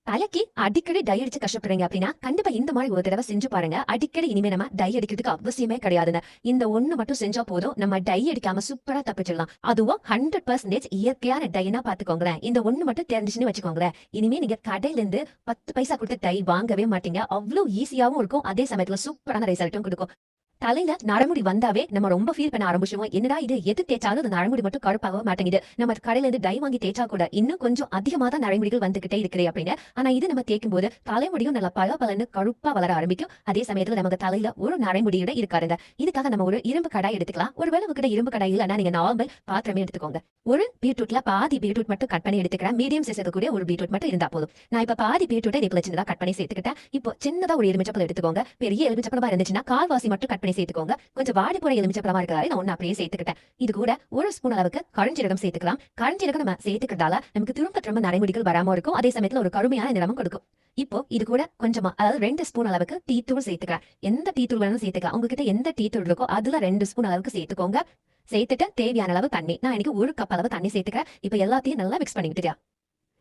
தலைக்கு அடிக்கடி டை அடிச்சு கஷ்டப்படுறீங்க அப்படின்னா கண்டிப்பா இந்த மாதிரி ஒரு தடவை செஞ்சு பாருங்க. அடிக்கடி இனிமே நம்ம டை அடிக்கிறதுக்கு அவசியமே கிடையாதுங்க. இந்த ஒண்ணு மட்டும் செஞ்சா போதும், நம்ம டை அடிக்காம சூப்பரா தப்பிச்சிடலாம். அதுவும் 100% இயற்கையான டைனா பாத்துக்கோங்களேன். இந்த ஒண்ணு மட்டும் தெரிஞ்சுன்னு வச்சுக்கோங்களேன். இனிமே நீங்க கடையில இருந்து 10 பைசா கொடுத்து டை வாங்கவே மாட்டீங்க. அவ்வளவு ஈஸியாவும் இருக்கும், அதே சமயத்துல சூப்பரான ரிசல்ட்டும் கொடுக்கும். தலையில நரமுடி வந்தாவே நம்ம ரொம்ப ஃபீல் பண்ண ஆரம்பிச்சுவோம். என்னடா இது, எது தேய்ச்சாலும் அந்த நரமுடி மட்டும் கருப்பாக மாட்டேங்குது. நம்ம கடையில இருந்து டை வாங்கி தேய்ச்சா கூட இன்னும் கொஞ்சம் அதிகமா தான் நரைமுடிகள் வந்துகிட்டே இருக்குது அப்படின்னு. ஆனா இது நம்ம தேய்க்கும் போது தலைமுடியும் நல்லா பலன்னு கருப்பா வளர ஆரம்பிக்கும். அதே சமயத்துல நமக்கு தலையில ஒரு நரைமுடியோட இருக்காருங்க. இதுக்காக நம்ம ஒரு இரும்பு கடாய் எடுத்துக்கலாம். ஒருவேளை உங்ககிட்ட இரும்பு கடாய் இல்லைன்னா நீங்க நார்மல் பாத்திரமே எடுத்துக்கோங்க. ஒரு பீட்ரூட்ல பாதி பீட்ரூட் மட்டும் கட் பண்ணி எடுத்துக்கிறேன். மீடியம் சைஸ் இருக்கக்கூடிய ஒரு பீட்ரூட் மட்டும் இருந்தா போதும். நான் இப்ப பாதி பீட்ரூட்டை இதே சின்னதா கட் பண்ணி சேர்த்துக்கிட்டேன். இப்போ சின்னதா ஒரு எலுமிச்சப்பழம் எடுத்துக்கோங்க. பெரிய எலுமிச்சப்பழமா இருந்துச்சுன்னா கால்வாசி மட்டும் கட் பண்ணி சேர்த்துக்கோங்க. கொஞ்சம் வாடி போற எலுமிச்சப்பழமா இருக்கிறதால நான் ஒன்னு அப்படியே சேர்த்துக்கிட்டேன். இது கூட ஒரு ஸ்பூன் அளவுக்கு கருஞ்சீரகம் சேர்த்துக்கலாம். கருஞ்சீரகம் நம்ம சேர்த்துக்கிறதால நமக்கு திரும்ப நரைமுடிகள் வராம இருக்கும். அதே சமயத்துல ஒரு கருமையான நிறமும் கொடுக்கும். இப்போ இது கூட கொஞ்சமா, அதாவது 2 ஸ்பூன் அளவுக்கு டீ தூள் சேர்த்துக்கிறேன். எந்த டீ தூள் வேணாலும் சேர்த்துக்கலாம். உங்ககிட்ட எந்த டீ தூள் இருக்கோ அதுல 2 ஸ்பூன் அளவுக்கு சேர்த்துக்கோங்க. சேர்த்துட்டு தேவையான அளவு தண்ணி, நான் இன்னைக்கு 1 கப் அளவு தண்ணி சேர்த்துக்கிறேன். இப்போ எல்லாத்தையும் நல்லா மிக்ஸ் பண்ணிக்கிட்டியா.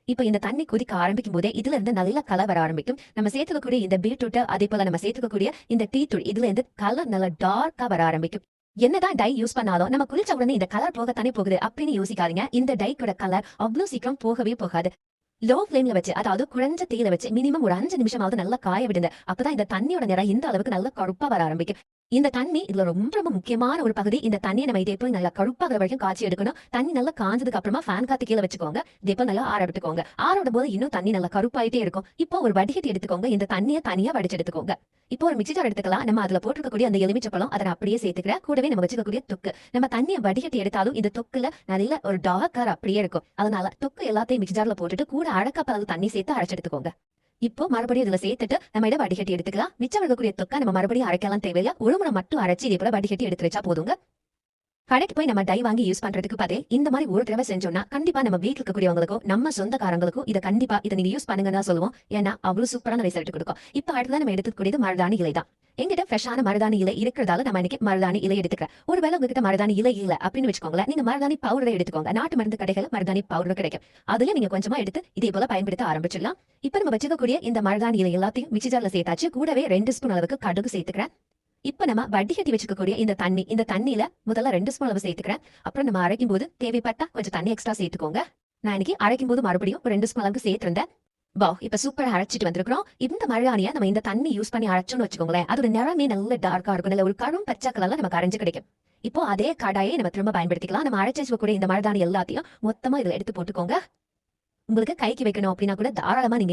இப்ப இந்த தண்ணி கொதிக்க ஆரம்பிக்கும் போதே இதுல இருந்து நல்ல கலர் வர ஆரம்பிக்கும். நம்ம சேர்த்துக்கக்கூடிய இந்த பீட்ரூட், அதே போல நம்ம சேர்த்துக்கக்கூடிய இந்த டீ தூள், இதுல இருந்து கலர் நல்லா டார்க்கா வர ஆரம்பிக்கும். என்னதான் டை யூஸ் பண்ணாலும் நம்ம குளிச்ச உடனே இந்த கலர் போகத்தானே போகுது அப்படின்னு யோசிக்காதீங்க. இந்த டைக்கோட கலர் அவ்வளவு சீக்கிரம் போகவே போகாது. லோ ஃபிளேம்ல வச்சு, அதாவது குறைஞ்ச தீயில வச்சு மினிமம் ஒரு 5 நிமிஷமாவது நல்லா காய விடுங்க. அப்பதான் இந்த தண்ணியோட நிறம் இந்த அளவுக்கு நல்லா கருப்பா வர ஆரம்பிக்கும். இந்த தண்ணி இதுல ரொம்ப முக்கியமான ஒரு பகுதி. இந்த தண்ணியை நம்ம இதே போய் நல்லா கருப்பாகிற வரைக்கும் காய்ச்சி எடுக்கணும். தண்ணி நல்லா காஞ்சதுக்கு அப்புறமா ஃபேன் காத்து கீழே வச்சுக்கோங்க. இதே போல் நல்லா ஆற விட்டுக்கோங்க. ஆறோடும் போது இன்னும் தண்ணி நல்லா கருப்பாயிட்டே இருக்கும். இப்போ ஒரு வடிகட்டி எடுத்துக்கோங்க. இந்த தண்ணியை தனியா வடிச்சு எடுத்துக்கோங்க. இப்போ ஒரு மிக்ஸி ஜார் எடுத்துக்கலாம். நம்ம அதுல போட்டுக்கக்கூடிய அந்த எலுமிச்சப்பழம் அதை அப்படியே சேர்த்துக்கிறேன். கூடவே நம்ம வச்சுக்கக்கூடிய தொக்கு. நம்ம தண்ணியை வடிகட்டி எடுத்தாலும் இந்த தொக்குல நல்ல ஒரு டார்க் கலர் அப்படியே இருக்கும். அதனால தொக்கு எல்லாத்தையும் மிக்ஸி ஜார்ல போட்டுட்டு கூட அரைக்கப் தண்ணி சேர்த்து அரைச்சு எடுத்துக்கோங்க. இப்போ மறுபடியும் இதுல சேர்த்துட்டு நம்ம இதை வடிகட்டி எடுத்துக்கலாம். மிச்சம் இருக்கக்கூடிய தொக்கை நம்ம மறுபடியும் அரைக்கலாம் தேவையில்லை. ஒரு முறை மட்டும் அரைச்சி இதே போல வடிகட்டி எடுத்து வச்சா போதுங்க. கடைக்கு போய் நம்ம டை வாங்கி யூஸ் பண்றதுக்கு பதில் இந்த மாதிரி ஒரு தடவை செஞ்சோம்னா கண்டிப்பா நம்ம வீட்டுல இருக்கக்கூடியவங்களுக்கும் நம்ம சொந்தக்காரங்களுக்கும் இதை நீங்க யூஸ் பண்ணுங்க தான் சொல்லுவோம். ஏன்னா அவ்வளவு சூப்பரான ரிசல்ட் கொடுக்கும். இப்போ அடுத்ததான் நம்ம எடுத்துக்கூடியது மருதாணி இலை தான். எங்கிட்ட ஃப்ரெஷ்ஷான மருதாணி இலை இருக்கிறதால நம்ம இன்னைக்கு மருதாணி இலை எடுத்துக்கிறேன். ஒருவேளை உங்ககிட்ட மருதாணி இலை இல்ல அப்படின்னு வச்சுக்கோங்களேன், நீங்க மருதாணி பவுடரை எடுத்துக்கோங்க. நாட்டு மருந்து கடைகள் மருதாணி பவுடர் கிடைக்கும். அதுல நீங்க கொஞ்சமா எடுத்து இதே போல பயன்படுத்த ஆரம்பிச்சிடலாம். இப்ப நம்ம வச்சுக்கக்கூடிய இந்த மருதாணி இலை எல்லாத்தையும் மிக்ஸி ஜார்ல சேர்த்தாச்சு. கூடவே 2 ஸ்பூன் அளவுக்கு கடுகு சேர்த்துக்கிறேன். இப்ப நம்ம வடிகட்டி வச்சுக்கக்கூடிய இந்த தண்ணியில முதல்ல 2 ஸ்பூன் அளவு சேர்த்துக்கிறேன். அப்புறம் நம்ம அரைக்கும் போது தேவைப்பட்டா கொஞ்சம் தண்ணி எக்ஸ்ட்ரா சேர்த்துக்கோங்க. நான் இன்னைக்கு அரைக்கும் போது மறுபடியும் 2 ஸ்பூன் அளவுக்கு சேர்த்திருந்தேன். இப்ப சூப்பரா அரைச்சிட்டு வந்திருக்கிறோம். இந்த மருதாணியை நம்ம இந்த தண்ணி யூஸ் பண்ணி அரைச்சோம்னு வச்சுக்கோங்களேன், அதோட நிறமே நல்ல டார்க்கா இருக்கும். நல்ல ஒரு கரும் பச்சை கலர்ல நமக்கு அரைஞ்சு கிடைக்கும். இப்போ அதே கடாயை நம்ம திரும்ப பயன்படுத்திக்கலாம். நம்ம அரைச்சு வச்சுக்கக்கூடிய இந்த மருதாணி எல்லாத்தையும் மொத்தமா இதுல எடுத்து போட்டுக்கோங்க. உங்களுக்கு கைக்கு வைக்கணும் அப்படின்னா கூட தாராளமா நீங்க